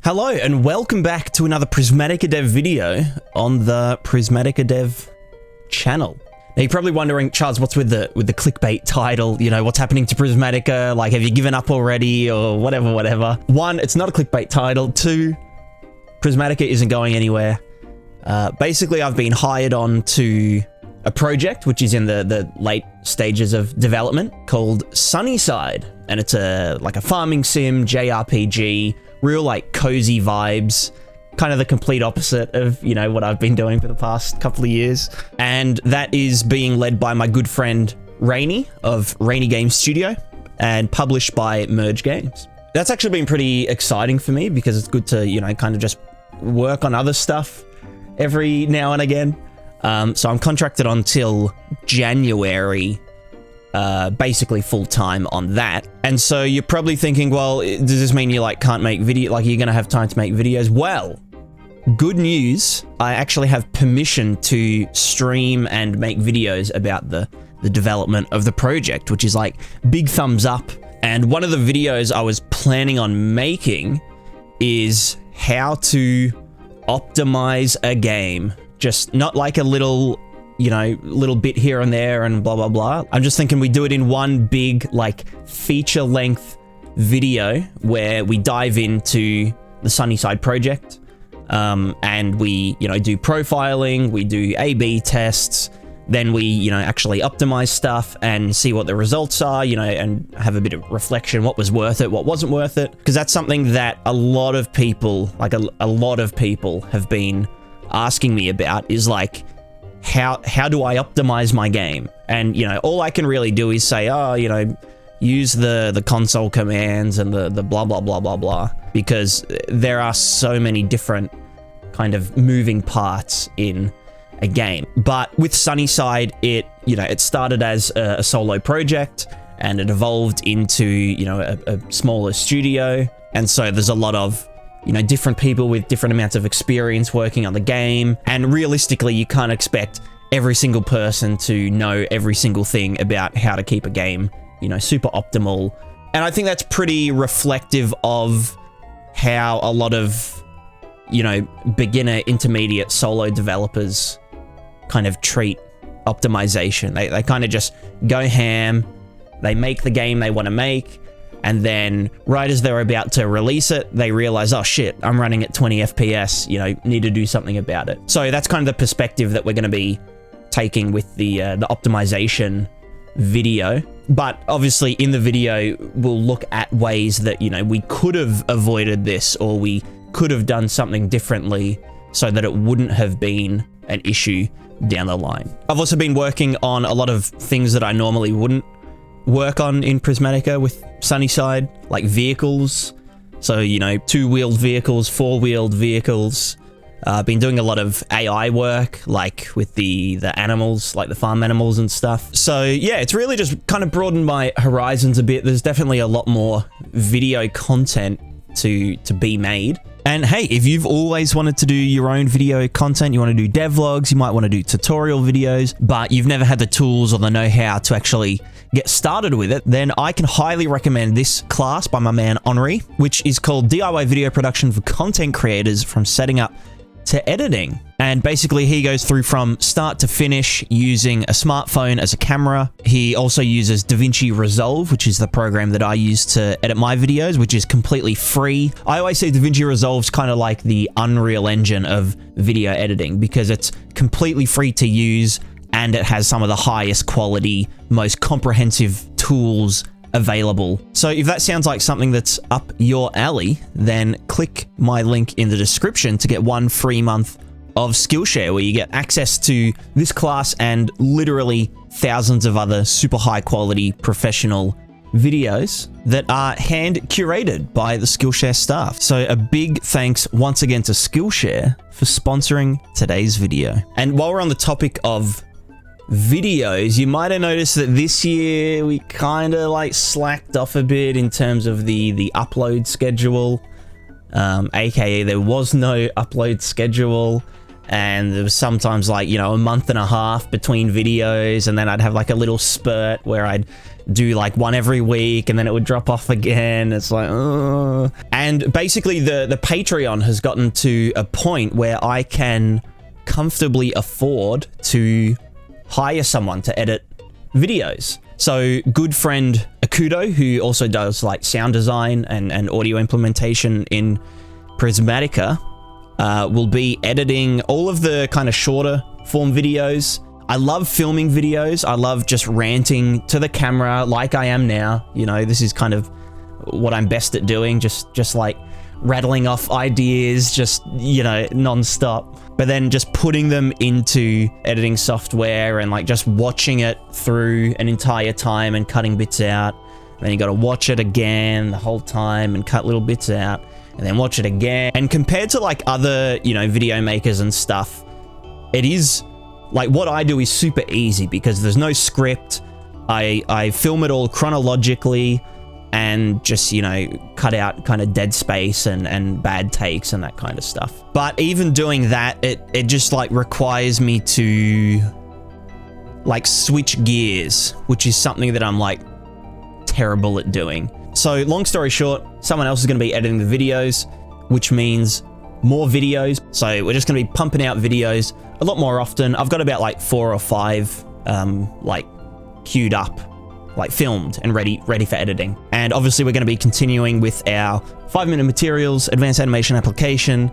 Hello and welcome back to another PrismaticaDev video on the PrismaticaDev channel. Now you're probably wondering, Charles, what's with the clickbait title? You know, what's happening to Prismatica? Like, have you given up already or whatever? One, it's not a clickbait title. Two, Prismatica isn't going anywhere. Basically, I've been hired on to a project which is in the late stages of development called Sunnyside, and it's like a farming sim JRPG. Real like cozy vibes, kind of the complete opposite of, you know, what I've been doing for the past couple of years. And that is being led by my good friend Rainy of Rainy Games Studio and published by Merge Games. That's actually been pretty exciting for me because it's good to, you know, kind of just work on other stuff every now and again. So I'm contracted until January, basically full-time on that. And so you're probably thinking, well, does this mean you like can't make video, like you're gonna have time to make videos? Well, good news, I actually have permission to stream and make videos about the development of the project, which is like big thumbs up. And one of the videos I was planning on making is how to optimize a game. Just not like a little, you know, little bit here and there and blah, blah, blah. I'm just thinking we do it in one big, like, feature-length video where we dive into the Sunnyside project, and we, you know, do profiling, we do A/B tests, then we, you know, actually optimize stuff and see what the results are, you know, and have a bit of reflection, what was worth it, what wasn't worth it. Because that's something that a lot of people, like a lot of people have been asking me about, is like, how do I optimize my game? And, you know, all I can really do is say, oh, you know, use the console commands and the blah, blah, blah, blah, blah, because there are so many different kind of moving parts in a game. But with Sunnyside, it, you know, it started as a solo project and it evolved into, you know, a smaller studio. And so there's a lot of, you know, different people with different amounts of experience working on the game. And realistically, you can't expect every single person to know every single thing about how to keep a game, you know, super optimal. And I think that's pretty reflective of how a lot of, you know, beginner, intermediate, solo developers kind of treat optimization. They kind of just go ham, they make the game they want to make, and then right as they're about to release it, they realize, oh shit, I'm running at 20 FPS, you know, need to do something about it. So that's kind of the perspective that we're going to be taking with the optimization video. But obviously in the video, we'll look at ways that, you know, we could have avoided this, or we could have done something differently so that it wouldn't have been an issue down the line. I've also been working on a lot of things that I normally wouldn't work on in Prismatica with Sunnyside, like vehicles. So, you know, two-wheeled vehicles, four-wheeled vehicles. Been doing a lot of AI work, like with the animals, like the farm animals and stuff. So yeah, it's really just kind of broadened my horizons a bit. There's definitely a lot more video content to be made. And hey, if you've always wanted to do your own video content, you want to do devlogs, you might want to do tutorial videos, but you've never had the tools or the know-how to actually get started with it, then I can highly recommend this class by my man Henri, which is called DIY Video Production for Content Creators, from setting up to editing. And basically he goes through from start to finish using a smartphone as a camera. He also uses Davinci Resolve, which is the program that I use to edit my videos, which is completely free. I always say Davinci Resolve's kind of like the Unreal Engine of video editing because it's completely free to use and it has some of the highest quality, most comprehensive tools available. So if that sounds like something that's up your alley, then click my link in the description to get 1 free month of Skillshare, where you get access to this class and literally thousands of other super high quality professional videos that are hand curated by the Skillshare staff. So a big thanks once again to Skillshare for sponsoring today's video. And while we're on the topic of videos, you might have noticed that this year we kind of like slacked off a bit in terms of the upload schedule, aka there was no upload schedule. and there was sometimes like, you know, a month and a half between videos, and then I'd have like a little spurt where I'd do like one every week, and then it would drop off again. It's like, ugh. And basically the Patreon has gotten to a point where I can comfortably afford to hire someone to edit videos. So good friend Akudo, who also does like sound design and audio implementation in Prismatica, will be editing all of the kind of shorter form videos. I love filming videos. I love just ranting to the camera like I am now. You know, this is kind of what I'm best at doing, just like rattling off ideas, just, you know, non-stop. But then just putting them into editing software and like just watching it through an entire time and cutting bits out. And then you got to watch it again the whole time and cut little bits out and then watch it again. And compared to like other, you know, video makers and stuff, it is like what I do is super easy because there's no script. I film it all chronologically and just, you know, cut out kind of dead space and bad takes and that kind of stuff. But even doing that, it just like requires me to like switch gears, which is something that I'm like terrible at doing. So long story short, someone else is going to be editing the videos, which means more videos. So we're just going to be pumping out videos a lot more often. I've got about like 4 or 5 like queued up, like filmed and ready for editing. And obviously we're going to be continuing with our 5-minute materials, advanced animation application,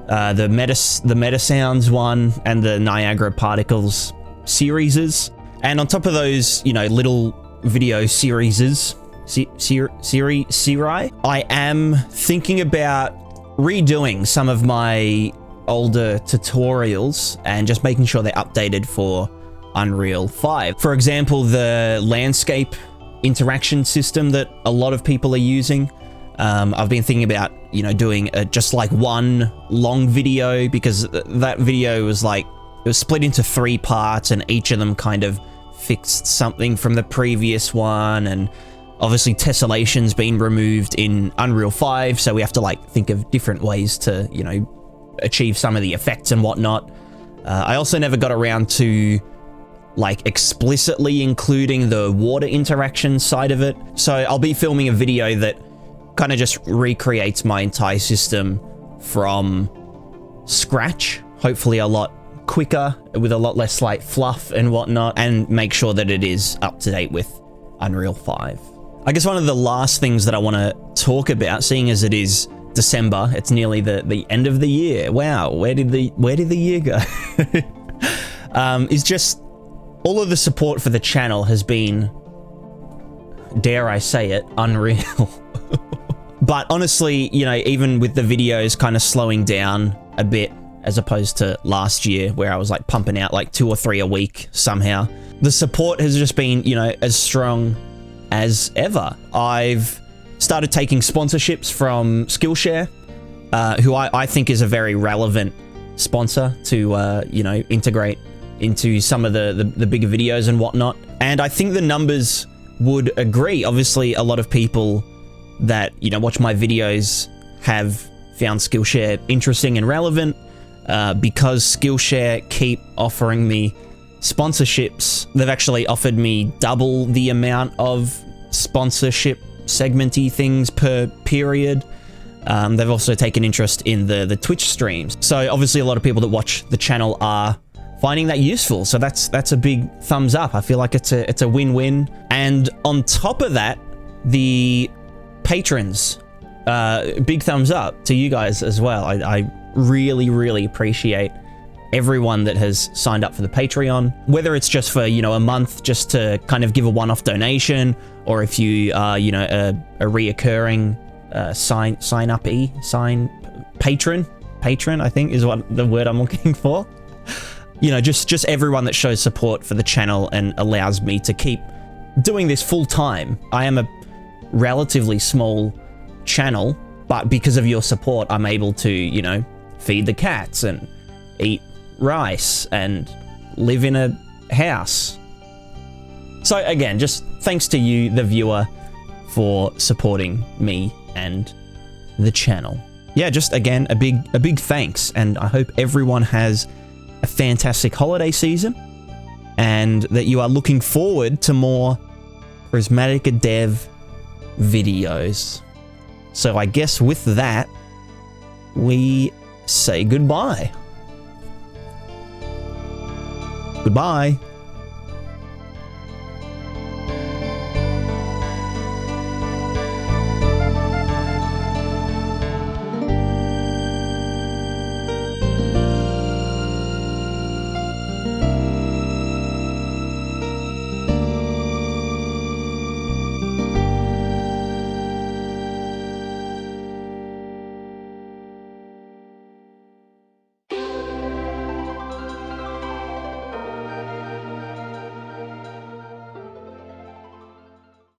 the meta sounds one, and the Niagara particles series. And on top of those, you know, little video series, I am thinking about redoing some of my older tutorials and just making sure they're updated for Unreal 5. For example, the landscape interaction system that a lot of people are using. I've been thinking about, you know, doing just like one long video, because that video was like, it was split into 3 parts and each of them kind of fixed something from the previous one. And obviously tessellation's been removed in Unreal 5, so we have to like think of different ways to, you know, achieve some of the effects and whatnot. I also never got around to like explicitly including the water interaction side of it. So I'll be filming a video that kind of just recreates my entire system from scratch, hopefully a lot quicker with a lot less like fluff and whatnot, and make sure that it is up to date with Unreal 5. I guess one of the last things that I want to talk about, seeing as it is December, it's nearly the end of the year. Wow, where did the year go? Is just all of the support for the channel has been, dare I say it, unreal. But honestly, you know, even with the videos kind of slowing down a bit as opposed to last year where I was like pumping out like 2 or 3 a week somehow, the support has just been, you know, as strong as ever. I've started taking sponsorships from Skillshare, who I think is a very relevant sponsor to, you know, integrate into some of the bigger videos and whatnot. And I think the numbers would agree. Obviously, a lot of people that, you know, watch my videos have found Skillshare interesting and relevant, because Skillshare keep offering me sponsorships. They've actually offered me double the amount of sponsorship segmenty things per period. They've also taken interest in the Twitch streams. So obviously a lot of people that watch the channel are finding that useful. So that's a big thumbs up. I feel like it's a win-win. And on top of that, the patrons, big thumbs up to you guys as well. I really appreciate everyone that has signed up for the Patreon, whether it's just for, you know, a month just to kind of give a one-off donation, or if you are, you know, a reoccurring patron, I think is what the word I'm looking for. You know, just everyone that shows support for the channel and allows me to keep doing this full time. I am a relatively small channel, but because of your support, I'm able to, you know, feed the cats and eat rice and live in a house. So again, just thanks to you, the viewer, for supporting me and the channel. yeah, just again, a big thanks, and I hope everyone has a fantastic holiday season, and that you are looking forward to more PrismaticaDev videos. So I guess with that, we say goodbye. Goodbye.